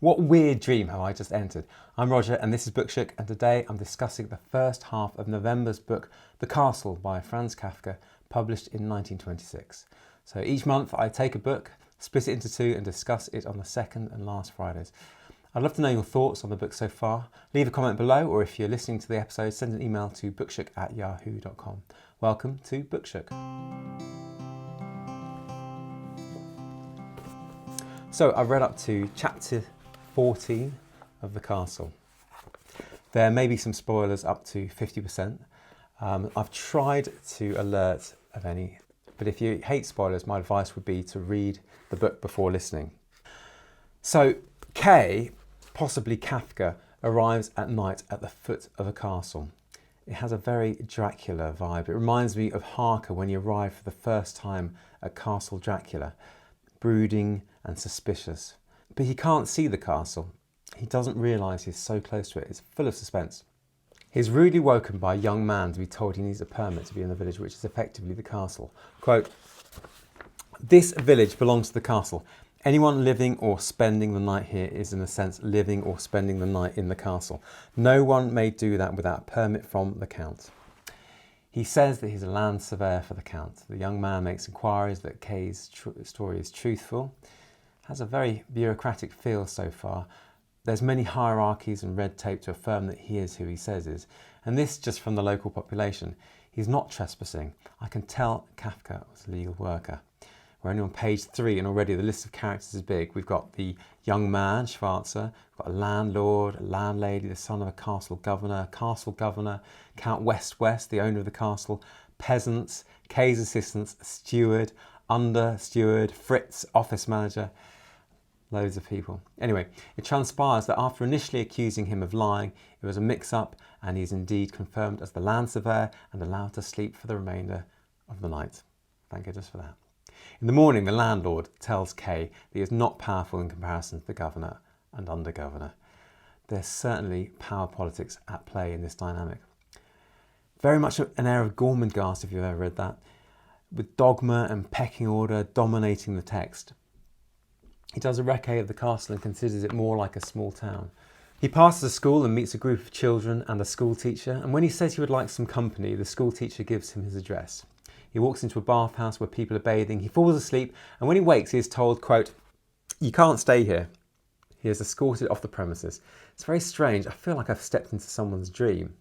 What weird dream have I just entered? I'm Roger and this is Bookshook, and today I'm discussing the first half of November's book The Castle by Franz Kafka, published in 1926. So each month I take a book, split it into two and discuss it on the second and last Fridays. I'd love to know your thoughts on the book so far. Leave a comment below, or if you're listening to the episode, send an email to bookshook@yahoo.com. Welcome to Bookshook. So I've read up to chapter 14 of The Castle. There may be some spoilers up to 50%. I've tried to alert of any, but if you hate spoilers, my advice would be to read the book before listening. So Kay, possibly Kafka, arrives at night at the foot of a castle. It has a very Dracula vibe. It reminds me of Harker when he arrived for the first time at Castle Dracula, brooding and suspicious. But he can't see the castle. He doesn't realise he's so close to it. It's full of suspense. He's rudely woken by a young man to be told he needs a permit to be in the village, which is effectively the castle. Quote, "This village belongs to the castle. Anyone living or spending the night here is in a sense living or spending the night in the castle. No one may do that without a permit from the count." He says that he's a land surveyor for the count. The young man makes inquiries that Kay's story is truthful. Has a very bureaucratic feel so far. There's many hierarchies and red tape to affirm that he is who he says is, and this just from the local population. He's not trespassing. I can tell Kafka was a legal worker. We're only on page 3 and already the list of characters is big. We've got the young man, Schwarzer, we've got a landlord, a landlady, the son of a castle governor, Count West, the owner of the castle, peasants, Kay's assistants, a steward, under steward, Fritz, office manager, loads of people. Anyway, it transpires that after initially accusing him of lying, it was a mix-up and he's indeed confirmed as the land surveyor and allowed to sleep for the remainder of the night. Thank goodness for that. In the morning, the landlord tells Kay that he is not powerful in comparison to the governor and under-governor. There's certainly power politics at play in this dynamic. Very much an air of Gormenghast, if you've ever read that, with dogma and pecking order dominating the text. He does a recce of the castle and considers it more like a small town. He passes a school and meets a group of children and a school teacher, and when he says he would like some company, the school teacher gives him his address. He walks into a bathhouse where people are bathing, he falls asleep, and when he wakes he is told, quote, "You can't stay here." He is escorted off the premises. It's very strange. I feel like I've stepped into someone's dream.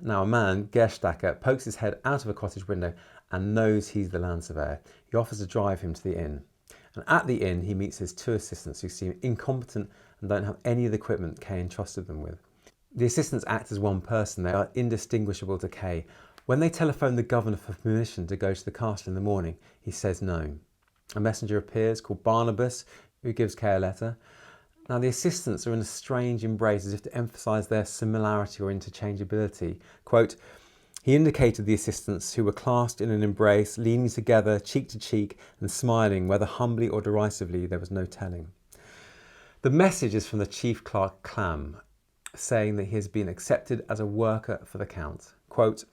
Now a man, Gerstacker, pokes his head out of a cottage window and knows he's the land surveyor. He offers to drive him to the inn. And at the inn, he meets his 2 assistants who seem incompetent and don't have any of the equipment Kay entrusted them with. The assistants act as one person. They are indistinguishable to Kay. When they telephone the governor for permission to go to the castle in the morning, he says no. A messenger appears called Barnabas, who gives Kay a letter. Now the assistants are in a strange embrace as if to emphasise their similarity or interchangeability. Quote, "He indicated the assistants, who were clasped in an embrace, leaning together, cheek to cheek, and smiling, whether humbly or derisively, there was no telling." The message is from the chief clerk Clam, saying that he has been accepted as a worker for the count. Quote,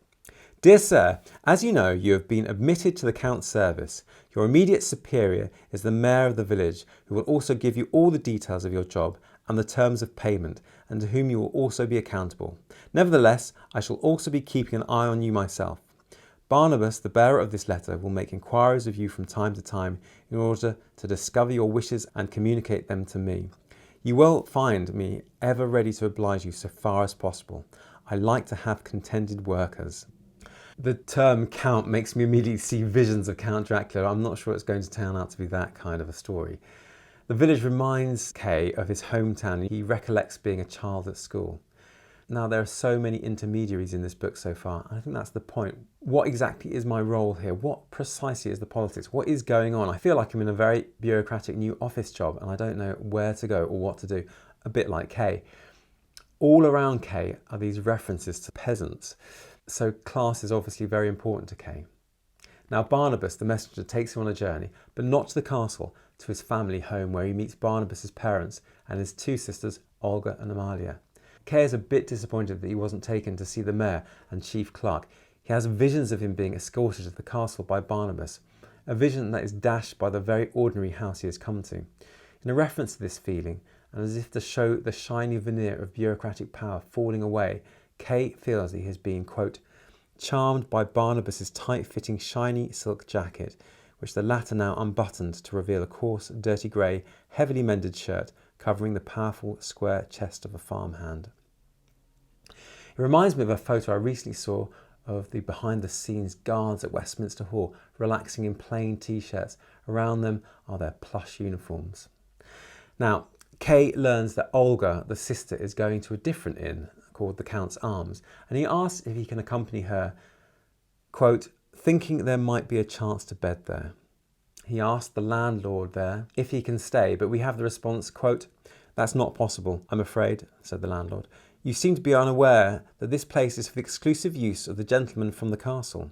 "Dear sir, as you know, you have been admitted to the count's service. Your immediate superior is the mayor of the village, who will also give you all the details of your job and the terms of payment, and to whom you will also be accountable. Nevertheless, I shall also be keeping an eye on you myself. Barnabas, the bearer of this letter, will make inquiries of you from time to time in order to discover your wishes and communicate them to me. You will find me ever ready to oblige you so far as possible. I like to have contented workers." The term count makes me immediately see visions of Count Dracula. I'm not sure it's going to turn out to be that kind of a story. The village reminds Kay of his hometown. He recollects being a child at school. Now, there are so many intermediaries in this book so far, and I think that's the point. What exactly is my role here? What precisely is the politics? What is going on? I feel like I'm in a very bureaucratic new office job and I don't know where to go or what to do, a bit like Kay. All around Kay are these references to peasants. So class is obviously very important to Kay. Now Barnabas, the messenger, takes him on a journey, but not to the castle, to his family home where he meets Barnabas's parents and his 2 sisters, Olga and Amalia. Kay is a bit disappointed that he wasn't taken to see the mayor and chief clerk. He has visions of him being escorted to the castle by Barnabas, a vision that is dashed by the very ordinary house he has come to. In a reference to this feeling, and as if to show the shiny veneer of bureaucratic power falling away, Kay feels that he has been, quote, charmed by Barnabas's tight-fitting shiny silk jacket, which the latter now unbuttoned to reveal a coarse, dirty grey, heavily mended shirt covering the powerful square chest of a farmhand. It reminds me of a photo I recently saw of the behind-the-scenes guards at Westminster Hall relaxing in plain t-shirts. Around them are their plush uniforms. Now, Kay learns that Olga, the sister, is going to a different inn called the Count's Arms, and he asks if he can accompany her, quote, thinking there might be a chance to bed there. He asks the landlord there if he can stay, but we have the response, quote, that's not possible, I'm afraid, said the landlord. You seem to be unaware that this place is for the exclusive use of the gentlemen from the castle.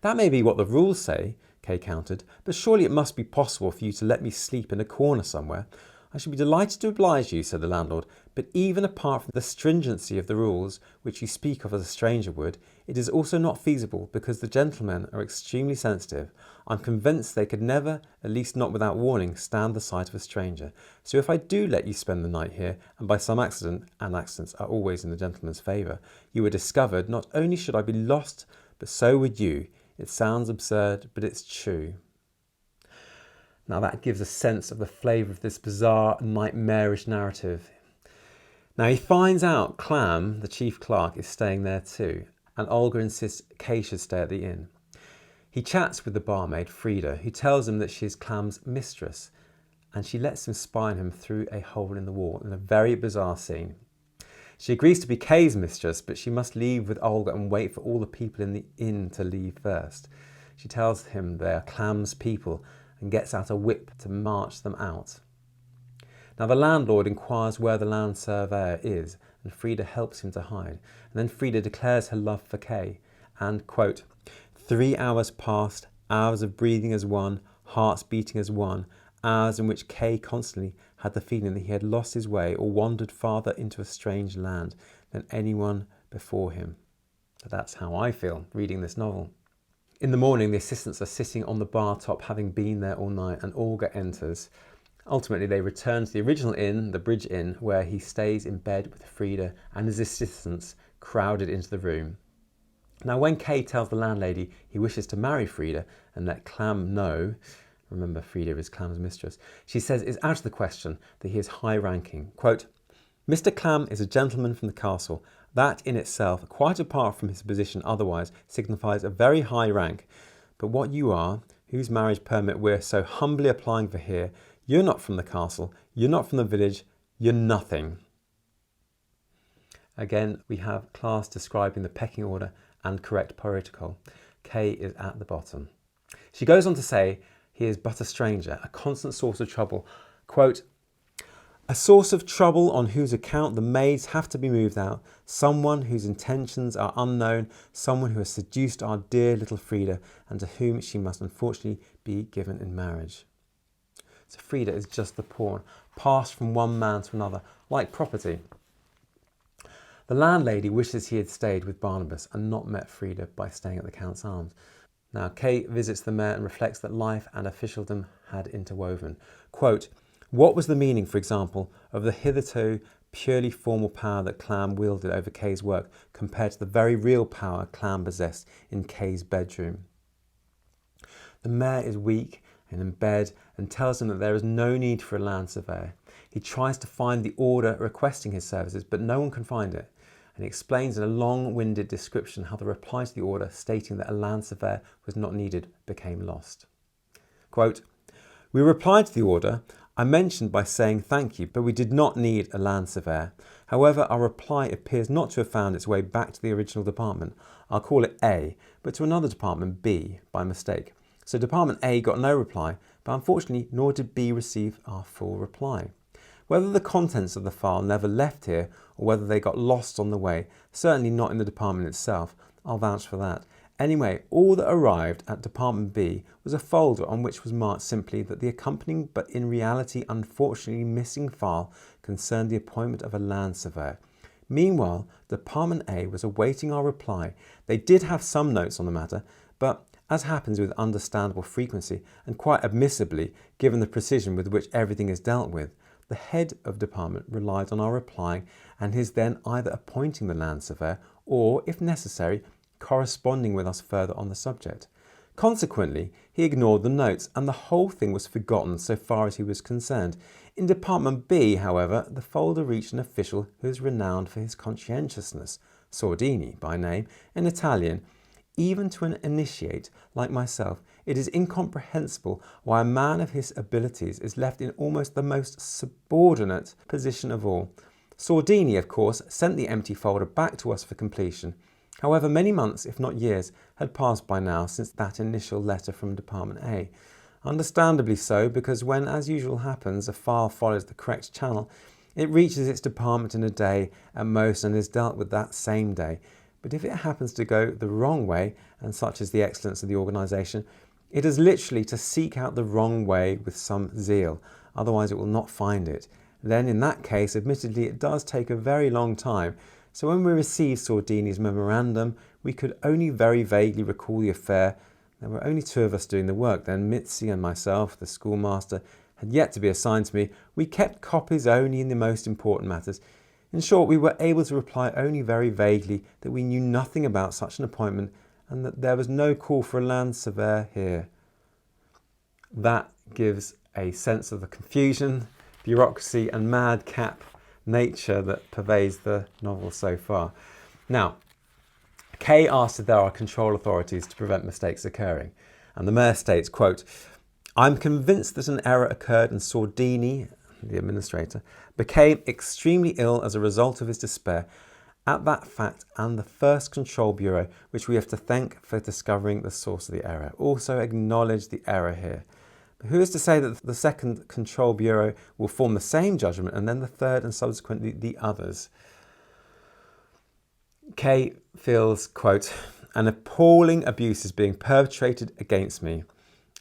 That may be what the rules say, Kay countered, but surely it must be possible for you to let me sleep in a corner somewhere. I should be delighted to oblige you, said the landlord, but even apart from the stringency of the rules, which you speak of as a stranger would, it is also not feasible because the gentlemen are extremely sensitive. I'm convinced they could never, at least not without warning, stand the sight of a stranger. So if I do let you spend the night here, and by some accident, and accidents are always in the gentleman's favour, you are discovered, not only should I be lost, but so would you. It sounds absurd, but it's true. Now that gives a sense of the flavour of this bizarre, nightmarish narrative. Now he finds out Clam, the chief clerk, is staying there too, and Olga insists Kay should stay at the inn. He chats with the barmaid, Frida, who tells him that she is Clam's mistress, and she lets him spy on him through a hole in the wall in a very bizarre scene. She agrees to be Kay's mistress, but she must leave with Olga and wait for all the people in the inn to leave first. She tells him they are Clam's people, and gets out a whip to march them out. Now the landlord inquires where the land surveyor is, and Frida helps him to hide. And then Frida declares her love for Kay, and, quote, 3 hours passed, hours of breathing as one, hearts beating as one, hours in which Kay constantly had the feeling that he had lost his way or wandered farther into a strange land than anyone before him. So that's how I feel reading this novel. In the morning, the assistants are sitting on the bar top, having been there all night, and Olga enters. Ultimately, they return to the original inn, the Bridge Inn, where he stays in bed with Frida and his assistants crowded into the room. Now, when Kay tells the landlady he wishes to marry Frida and let Clam know, remember Frida is Clam's mistress, she says it's out of the question that he is high-ranking. Quote, Mr. Clam is a gentleman from the castle. That in itself, quite apart from his position otherwise, signifies a very high rank. But what you are, whose marriage permit we're so humbly applying for here, you're not from the castle, you're not from the village, you're nothing. Again, we have class describing the pecking order and correct protocol. Kay is at the bottom. She goes on to say he is but a stranger, a constant source of trouble. Quote, a source of trouble on whose account the maids have to be moved out, someone whose intentions are unknown, someone who has seduced our dear little Frida and to whom she must unfortunately be given in marriage. So Frida is just the pawn, passed from one man to another, like property. The landlady wishes he had stayed with Barnabas and not met Frida by staying at the Count's Arms. Now Kay visits the mayor and reflects that life and officialdom had interwoven. Quote, what was the meaning, for example, of the hitherto purely formal power that Clam wielded over Kay's work compared to the very real power Clam possessed in Kay's bedroom? The mayor is weak and in bed and tells him that there is no need for a land surveyor. He tries to find the order requesting his services, but no one can find it. And he explains in a long-winded description how the reply to the order stating that a land surveyor was not needed became lost. Quote, we replied to the order. I mentioned by saying thank you, but we did not need a land surveyor. However, our reply appears not to have found its way back to the original department. I'll call it A, but to another department, B, by mistake. So Department A got no reply, but unfortunately, nor did B receive our full reply. Whether the contents of the file never left here or whether they got lost on the way, certainly not in the department itself, I'll vouch for that. Anyway, all that arrived at Department B was a folder on which was marked simply that the accompanying but in reality unfortunately missing file concerned the appointment of a land surveyor. Meanwhile, Department A was awaiting our reply. They did have some notes on the matter, but as happens with understandable frequency and quite admissibly given the precision with which everything is dealt with, the head of department relied on our replying and his then either appointing the land surveyor or, if necessary, corresponding with us further on the subject. Consequently, he ignored the notes and the whole thing was forgotten so far as he was concerned. In Department B, however, the folder reached an official who is renowned for his conscientiousness, Sordini by name, in Italian. Even to an initiate like myself, it is incomprehensible why a man of his abilities is left in almost the most subordinate position of all. Sordini, of course, sent the empty folder back to us for completion. However, many months, if not years, had passed by now since that initial letter from Department A. Understandably so, because when, as usual happens, a file follows the correct channel, it reaches its department in a day at most and is dealt with that same day. But if it happens to go the wrong way, and such is the excellence of the organisation, it is literally to seek out the wrong way with some zeal, otherwise it will not find it. Then in that case, admittedly, it does take a very long time. So when we received Sordini's memorandum, we could only very vaguely recall the affair. There were only two of us doing the work then. Mitzi and myself, the schoolmaster, had yet to be assigned to me. We kept copies only in the most important matters. In short, we were able to reply only very vaguely that we knew nothing about such an appointment and that there was no call for a land surveyor here. That gives a sense of the confusion, bureaucracy and madcap nature that pervades the novel so far. Now, Kay asks if there are control authorities to prevent mistakes occurring, and the mayor states, quote, "I'm convinced that an error occurred and Sordini, the administrator, became extremely ill as a result of his despair at that fact and the first control bureau, which we have to thank for discovering the source of the error, also acknowledge the error here. But who is to say that the second control bureau will form the same judgment and then the third and subsequently the others?" Kay feels, quote, "an appalling abuse is being perpetrated against me,"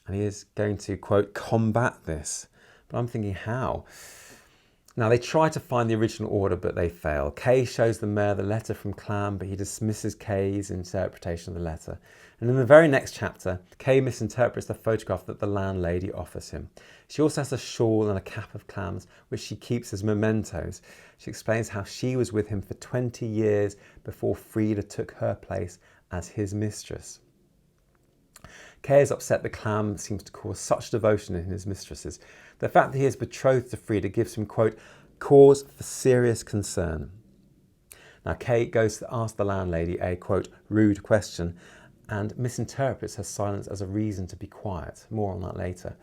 and he is going to, quote, "combat this." But I'm thinking, how? Now, they try to find the original order, but they fail. Kay shows the mayor the letter from Clam, but he dismisses Kay's interpretation of the letter. And in the very next chapter, Kay misinterprets the photograph that the landlady offers him. She also has a shawl and a cap of Clam's, which she keeps as mementos. She explains how she was with him for 20 years before Frida took her place as his mistress. Kay is upset that Clam seems to cause such devotion in his mistresses. The fact that he is betrothed to Frida gives him, quote, "cause for serious concern." Now, Kay goes to ask the landlady a, quote, "rude question," and misinterprets her silence as a reason to be quiet. More on that later.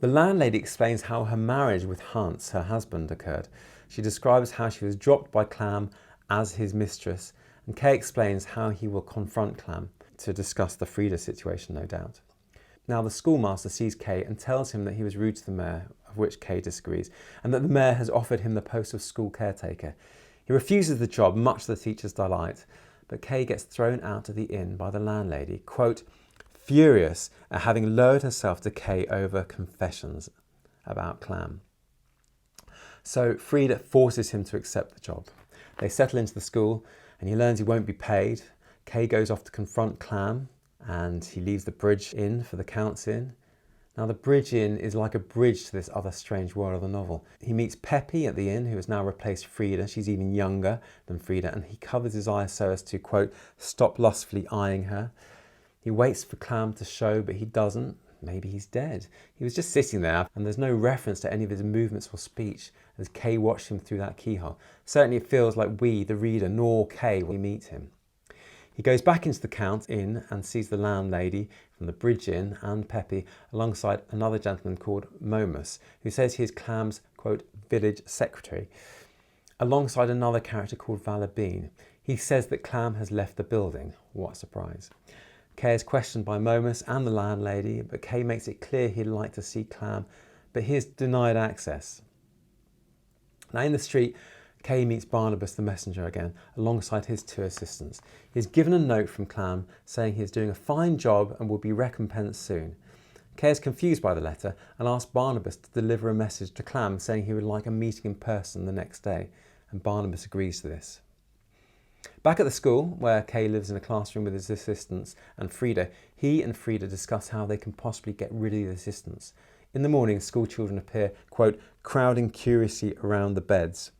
The landlady explains how her marriage with Hans, her husband, occurred. She describes how she was dropped by Clam as his mistress, and Kay explains how he will confront Clam to discuss the Frida situation, no doubt. Now, the schoolmaster sees Kay and tells him that he was rude to the mayor, of which Kay disagrees, and that the mayor has offered him the post of school caretaker. He refuses the job, much to the teacher's delight, but Kay gets thrown out of the inn by the landlady, quote, furious at having lowered herself to Kay over confessions about Clam. So Frida forces him to accept the job. They settle into the school and he learns he won't be paid. Kay goes off to confront Clam and he leaves the Bridge Inn for the Count's Inn. Now, the Bridge Inn is like a bridge to this other strange world of the novel. He meets Peppy at the inn, who has now replaced Frida. She's even younger than Frida, and he covers his eyes so as to, quote, stop lustfully eyeing her. He waits for Clam to show, but he doesn't. Maybe he's dead. He was just sitting there, and there's no reference to any of his movements or speech as Kay watched him through that keyhole. Certainly it feels like we, the reader, nor Kay, will meet him. He goes back into the Count's Inn and sees the landlady from the Bridge Inn and Peppy alongside another gentleman called Momus, who says he is Clam's, quote, village secretary, alongside another character called Vagabonds. He says that Clam has left the building. What a surprise. Kay is questioned by Momus and the landlady, but Kay makes it clear he'd like to see Clam, but he is denied access. Now, in the street, Kay meets Barnabas the messenger again, alongside his two assistants. He is given a note from Clam saying he is doing a fine job and will be recompensed soon. Kay is confused by the letter and asks Barnabas to deliver a message to Clam saying he would like a meeting in person the next day, and Barnabas agrees to this. Back at the school, where Kay lives in a classroom with his assistants and Frida, he and Frida discuss how they can possibly get rid of the assistants. In the morning, school children appear, quote, crowding curiously around the beds.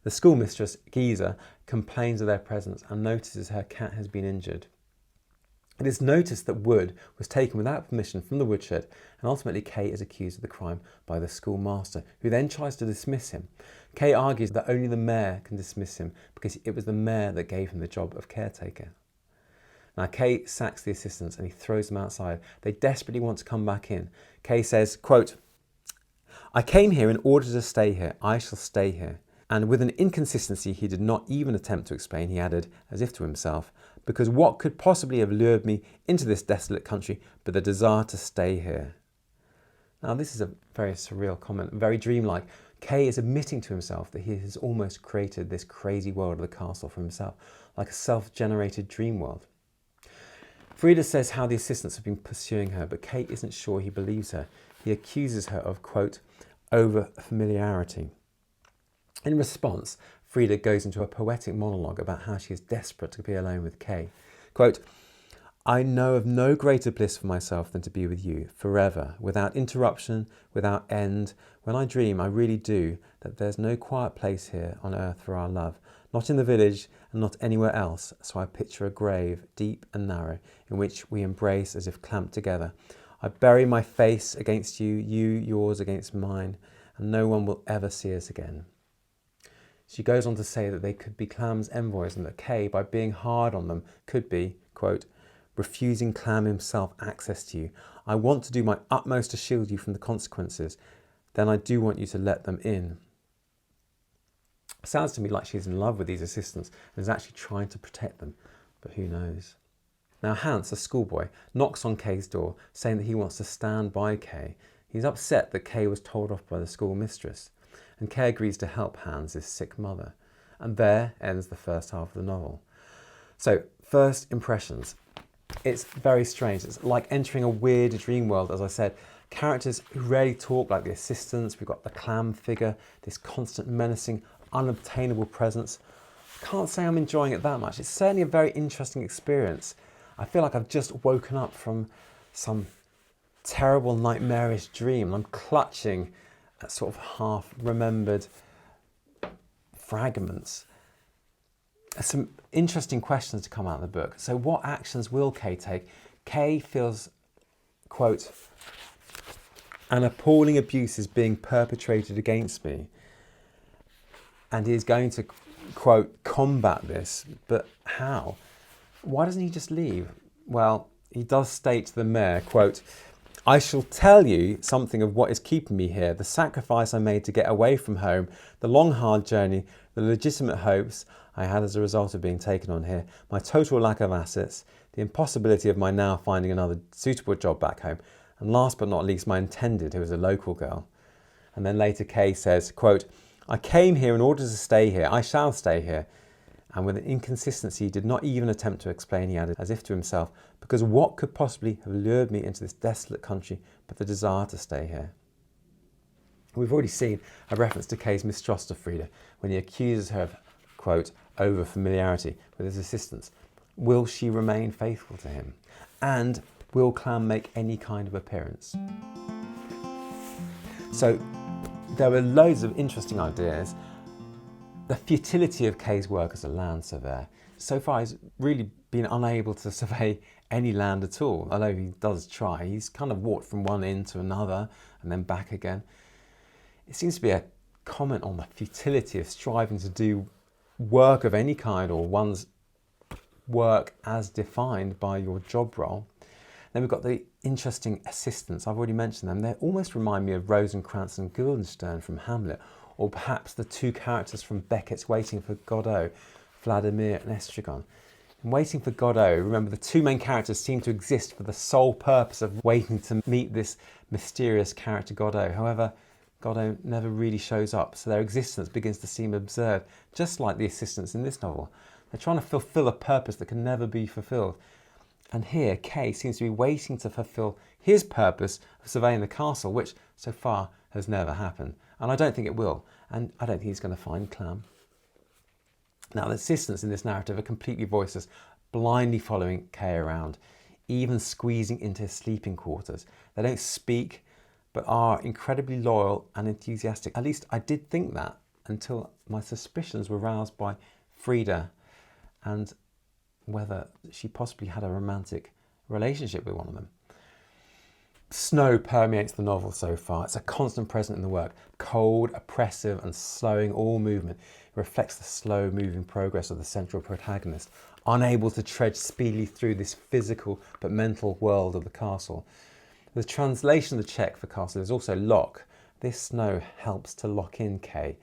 The schoolmistress, Giza, complains of their presence and notices her cat has been injured. It is noticed that wood was taken without permission from the woodshed, and ultimately Kay is accused of the crime by the schoolmaster, who then tries to dismiss him. Kay argues that only the mayor can dismiss him because it was the mayor that gave him the job of caretaker. Now Kay sacks the assistants and he throws them outside. They desperately want to come back in. Kay says, quote, I came here in order to stay here. I shall stay here. And with an inconsistency he did not even attempt to explain, he added, as if to himself, because what could possibly have lured me into this desolate country but the desire to stay here? Now this is a very surreal comment, very dreamlike. Kay is admitting to himself that he has almost created this crazy world of the castle for himself, like a self-generated dream world. Frida says how the assistants have been pursuing her, but Kay isn't sure he believes her. He accuses her of, quote, over-familiarity. In response, Frida goes into a poetic monologue about how she is desperate to be alone with Kay. Quote, I know of no greater bliss for myself than to be with you forever, without interruption, without end. When I dream, I really do, that there's no quiet place here on earth for our love, not in the village and not anywhere else. So I picture a grave, deep and narrow, in which we embrace as if clamped together. I bury my face against you, you yours against mine, and no one will ever see us again. She goes on to say that they could be Clam's envoys and that Kay, by being hard on them, could be, quote, refusing Clam himself access to you. I want to do my utmost to shield you from the consequences. Then I do want you to let them in. It sounds to me like she's in love with these assistants and is actually trying to protect them, but who knows? Now Hans, a schoolboy, knocks on Kay's door, saying that he wants to stand by Kay. He's upset that Kay was told off by the school mistress, and Kay agrees to help Hans' sick mother. And there ends the first half of the novel. So, first impressions. It's very strange. It's like entering a weird dream world, as I said. Characters who rarely talk, like the assistants. We've got the Clam figure, this constant menacing, unobtainable presence. I can't say I'm enjoying it that much. It's certainly a very interesting experience. I feel like I've just woken up from some terrible nightmarish dream. I'm clutching at sort of half-remembered fragments. There's some interesting questions to come out of the book. So what actions will Kay take? Kay feels, quote, an appalling abuse is being perpetrated against me. And he is going to, quote, combat this. But how? Why doesn't he just leave? Well, he does state to the mayor, quote, I shall tell you something of what is keeping me here, the sacrifice I made to get away from home, the long hard journey, the legitimate hopes I had as a result of being taken on here, my total lack of assets, the impossibility of my now finding another suitable job back home, and last but not least my intended, who was a local girl. And then later Kay says, quote, I came here in order to stay here, I shall stay here. And with an inconsistency he did not even attempt to explain, he added, as if to himself, because what could possibly have lured me into this desolate country but the desire to stay here? We've already seen a reference to Kay's mistrust of Frida when he accuses her of, quote, over-familiarity with his assistants. Will she remain faithful to him? And will Clam make any kind of appearance? So there were loads of interesting ideas. The futility of Kay's work as a land surveyor. So far he's really been unable to survey any land at all, although he does try. He's kind of walked from one end to another and then back again. It seems to be a comment on the futility of striving to do work of any kind or one's work as defined by your job role. Then we've got the interesting assistants. I've already mentioned them. They almost remind me of Rosencrantz and Guildenstern from Hamlet, or perhaps the two characters from Beckett's Waiting for Godot, Vladimir and Estragon. In Waiting for Godot, remember the two main characters seem to exist for the sole purpose of waiting to meet this mysterious character Godot. However, Godot never really shows up, so their existence begins to seem absurd, just like the assistants in this novel. They're trying to fulfill a purpose that can never be fulfilled. And here, Kay seems to be waiting to fulfill his purpose of surveying the castle, which so far has never happened. And I don't think it will. And I don't think he's going to find Clam. Now, the assistants in this narrative are completely voiceless, blindly following Kay around, even squeezing into his sleeping quarters. They don't speak, but are incredibly loyal and enthusiastic. At least I did think that until my suspicions were roused by Frida and whether she possibly had a romantic relationship with one of them. Snow permeates the novel so far. It's a constant presence in the work. Cold, oppressive and slowing all movement. It reflects the slow moving progress of the central protagonist, unable to tread speedily through this physical but mental world of the castle. The translation of the Czech for castle is also lock. This snow helps to lock in Kay.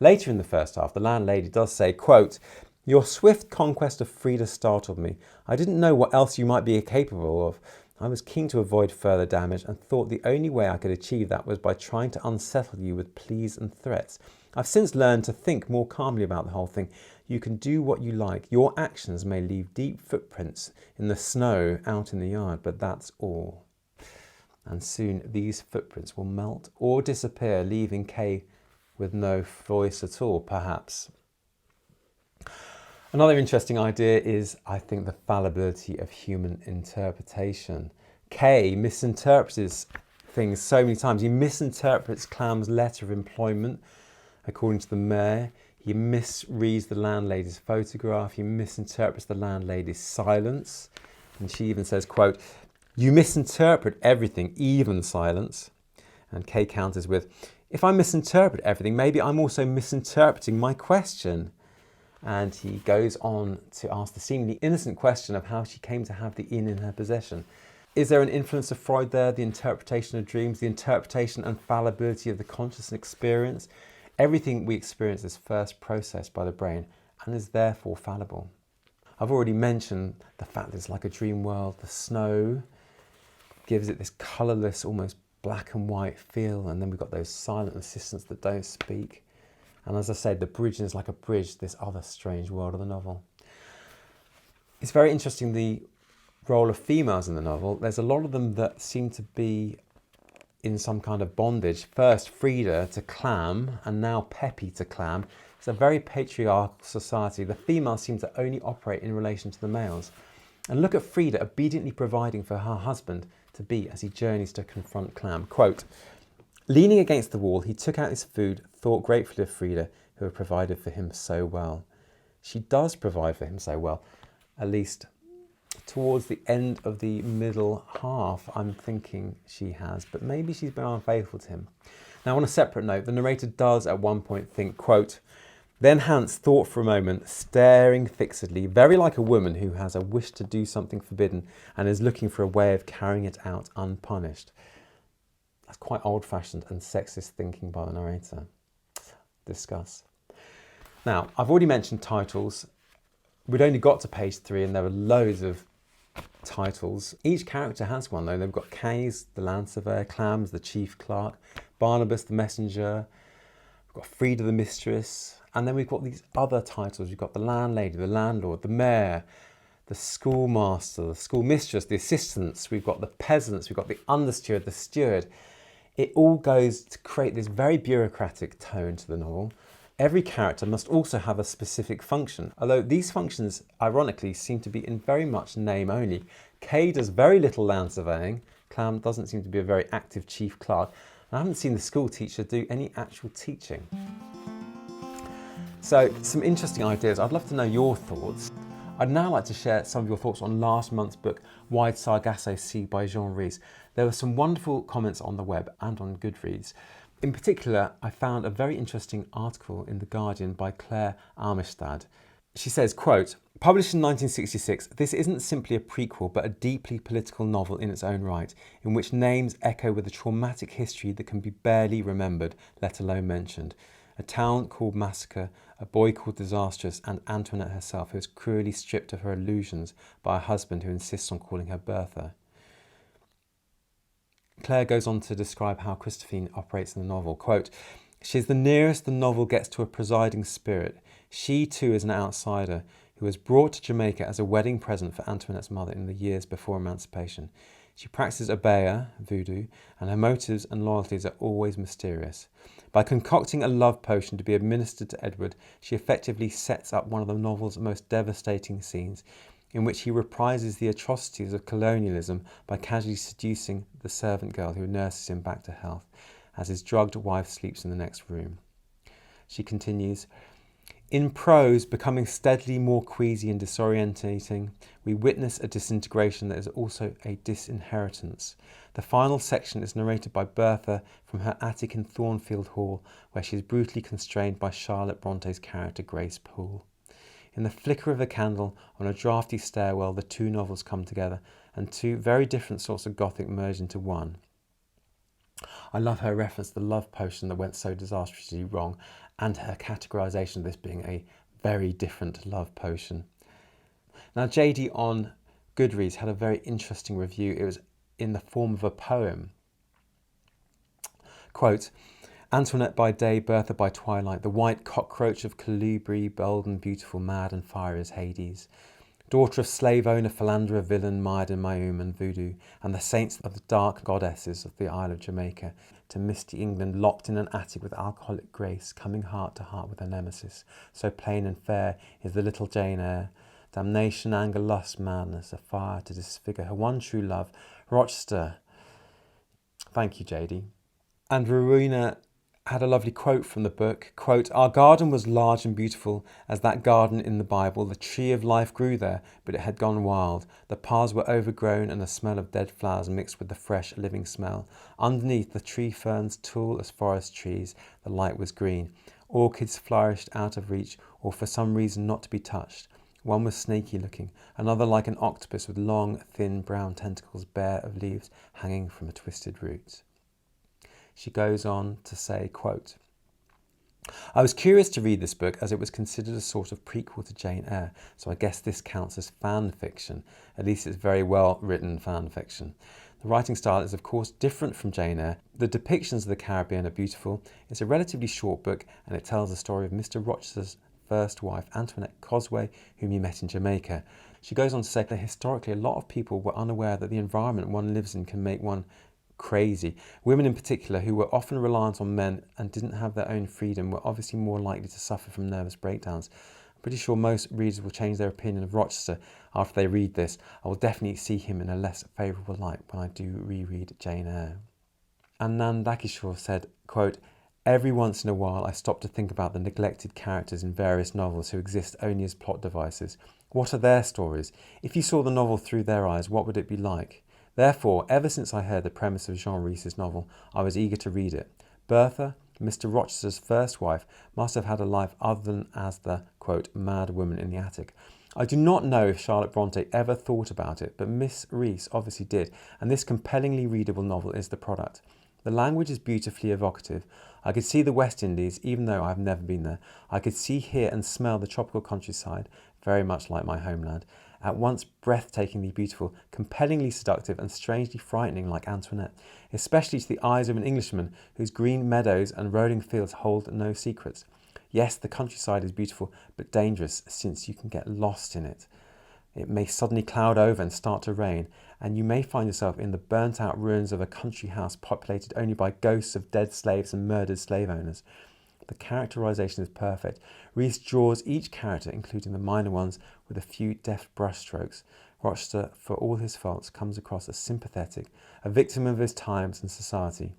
Later in the first half, the landlady does say, quote, "Your swift conquest of Frida startled me. I didn't know what else you might be capable of. I was keen to avoid further damage and thought the only way I could achieve that was by trying to unsettle you with pleas and threats. I've since learned to think more calmly about the whole thing. You can do what you like. Your actions may leave deep footprints in the snow out in the yard, but that's all." And soon these footprints will melt or disappear, leaving Kay with no voice at all, perhaps. Another interesting idea is, I think, the fallibility of human interpretation. Kay misinterprets things so many times. He misinterprets Clam's letter of employment, according to the mayor. He misreads the landlady's photograph. He misinterprets the landlady's silence. And she even says, quote, "You misinterpret everything, even silence." And Kay counters with, "If I misinterpret everything, maybe I'm also misinterpreting my question." And he goes on to ask the seemingly innocent question of how she came to have the inn in her possession. Is there an influence of Freud there? The interpretation of dreams, the interpretation and fallibility of the conscious experience? Everything we experience is first processed by the brain and is therefore fallible. I've already mentioned the fact that it's like a dream world. The snow gives it this colourless, almost black and white feel, and then we've got those silent assistants that don't speak. And as I said, the bridge is like a bridge to this other strange world of the novel. It's very interesting, the role of females in the novel. There's a lot of them that seem to be in some kind of bondage. First Frida to Clam, and now Peppy to Clam. It's a very patriarchal society. The females seem to only operate in relation to the males. And look at Frida obediently providing for her husband to be as he journeys to confront Clam. Quote, "Leaning against the wall, he took out his food, thought gratefully of Frida, who had provided for him so well." She does provide for him so well, at least towards the end of the middle half, I'm thinking she has, but maybe she's been unfaithful to him. Now, on a separate note, the narrator does at one point think, quote, "Then Hans thought for a moment, staring fixedly, very like a woman who has a wish to do something forbidden and is looking for a way of carrying it out unpunished." That's quite old-fashioned and sexist thinking by the narrator. Discuss. Now, I've already mentioned titles. We'd only got to page 3 and there were loads of titles. Each character has one though. They've got Kay's, the land surveyor, Clam's, the chief clerk, Barnabas, the messenger, we've got Frida, the mistress, and then we've got these other titles. You've got the landlady, the landlord, the mayor, the schoolmaster, the schoolmistress, the assistants, we've got the peasants, we've got the understeward, the steward. It all goes to create this very bureaucratic tone to the novel. Every character must also have a specific function, although these functions, ironically, seem to be in very much name only. Kay does very little land surveying. Clam doesn't seem to be a very active chief clerk. And I haven't seen the school teacher do any actual teaching. So, some interesting ideas. I'd love to know your thoughts. I'd now like to share some of your thoughts on last month's book, Wide Sargasso Sea by Jean Rhys. There were some wonderful comments on the web and on Goodreads. In particular, I found a very interesting article in The Guardian by Claire Armistad. She says, quote, "Published in 1966, this isn't simply a prequel, but a deeply political novel in its own right, in which names echo with a traumatic history that can be barely remembered, let alone mentioned. A town called Massacre, a boy called Disastrous, and Antoinette herself, who is cruelly stripped of her illusions by a husband who insists on calling her Bertha." Claire goes on to describe how Christophine operates in the novel. Quote, "She is the nearest the novel gets to a presiding spirit. She too is an outsider who was brought to Jamaica as a wedding present for Antoinette's mother in the years before emancipation. She practices abaya, voodoo, and her motives and loyalties are always mysterious. By concocting a love potion to be administered to Edward, she effectively sets up one of the novel's most devastating scenes. in which he reprises the atrocities of colonialism by casually seducing the servant girl who nurses him back to health as his drugged wife sleeps in the next room. She continues, in prose, becoming steadily more queasy and disorientating, we witness a disintegration that is also a disinheritance. The final section is narrated by Bertha from her attic in Thornfield Hall, where she is brutally constrained by Charlotte Bronte's character Grace Poole. In the flicker of a candle on a draughty stairwell, the two novels come together, and two very different sorts of Gothic merge into one. I love her reference to the love potion that went so disastrously wrong, and her categorisation of this being a very different love potion. Now, JD on Goodreads had a very interesting review. It was in the form of a poem. Quote, Antoinette by day, Bertha by twilight, the white cockroach of colibri, bold and beautiful, mad and fiery as Hades. Daughter of slave owner, philanderer, villain, mired in Mayum and voodoo, and the saints of the dark goddesses of the Isle of Jamaica, to misty England, locked in an attic with alcoholic grace, coming heart to heart with her nemesis. So plain and fair is the little Jane Eyre. Damnation, anger, lust, madness, a fire to disfigure her one true love, Rochester. Thank you, JD. And Rowena had a lovely quote from the book, quote, our garden was large and beautiful as that garden in the Bible. The tree of life grew there, but it had gone wild. The paths were overgrown and the smell of dead flowers mixed with the fresh, living smell. Underneath, the tree ferns tall as forest trees, the light was green. Orchids flourished out of reach, or for some reason not to be touched. One was snaky looking, another like an octopus with long, thin brown tentacles bare of leaves hanging from a twisted root. She goes on to say, quote, I was curious to read this book as it was considered a sort of prequel to Jane Eyre, so I guess this counts as fan fiction. At least it's very well written fan fiction. The writing style is of course different from Jane Eyre. The depictions of the Caribbean are beautiful. It's a relatively short book and it tells the story of Mr. Rochester's first wife, Antoinette Cosway, whom he met in Jamaica. She goes on to say that historically a lot of people were unaware that the environment one lives in can make one crazy. Women in particular, who were often reliant on men and didn't have their own freedom, were obviously more likely to suffer from nervous breakdowns. I'm pretty sure most readers will change their opinion of Rochester after they read this. I will definitely see him in a less favourable light when I do reread Jane Eyre. And Nan Dakishore said, quote, every once in a while I stop to think about the neglected characters in various novels who exist only as plot devices. What are their stories? If you saw the novel through their eyes, what would it be like? Therefore, ever since I heard the premise of Jean Rhys's novel, I was eager to read it. Bertha, Mr. Rochester's first wife, must have had a life other than as the, quote, mad woman in the attic. I do not know if Charlotte Bronte ever thought about it, but Miss Rhys obviously did, and this compellingly readable novel is the product. The language is beautifully evocative. I could see the West Indies, even though I have never been there. I could see, hear and smell the tropical countryside, very much like my homeland. At once breathtakingly beautiful, compellingly seductive and strangely frightening like Antoinette, especially to the eyes of an Englishman whose green meadows and rolling fields hold no secrets. Yes, the countryside is beautiful, but dangerous, since you can get lost in it. It may suddenly cloud over and start to rain, and you may find yourself in the burnt-out ruins of a country house populated only by ghosts of dead slaves and murdered slave owners. The characterisation is perfect. Rhys draws each character, including the minor ones, with a few deft brushstrokes. Rochester, for all his faults, comes across as sympathetic, a victim of his times and society.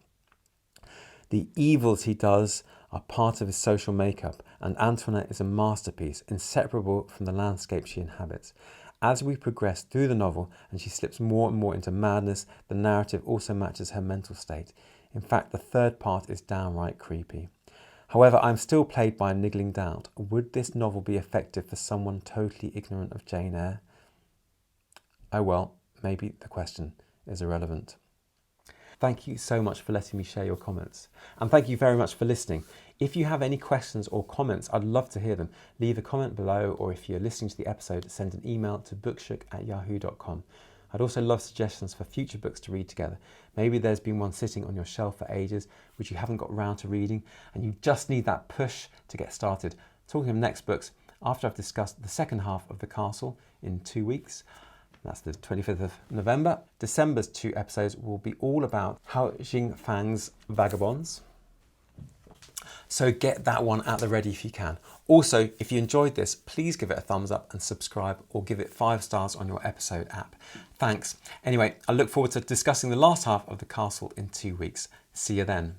The evils he does are part of his social makeup, and Antoinette is a masterpiece, inseparable from the landscape she inhabits. As we progress through the novel and she slips more and more into madness, the narrative also matches her mental state. In fact, the third part is downright creepy. However, I am still plagued by a niggling doubt. Would this novel be effective for someone totally ignorant of Jane Eyre? Oh well, maybe the question is irrelevant. Thank you so much for letting me share your comments. And thank you very much for listening. If you have any questions or comments, I'd love to hear them. Leave a comment below, or if you're listening to the episode, send an email to bookshook@yahoo.com. I'd also love suggestions for future books to read together. Maybe there's been one sitting on your shelf for ages, which you haven't got round to reading, and you just need that push to get started. Talking of next books, after I've discussed the second half of The Castle in 2 weeks, that's the 25th of November, December's 2 episodes will be all about Jingfang's Vagabonds. So get that one at the ready if you can. Also, if you enjoyed this, please give it a thumbs up and subscribe, or give it 5 stars on your episode app. Thanks. Anyway, I look forward to discussing the last half of the castle in 2 weeks. See you then.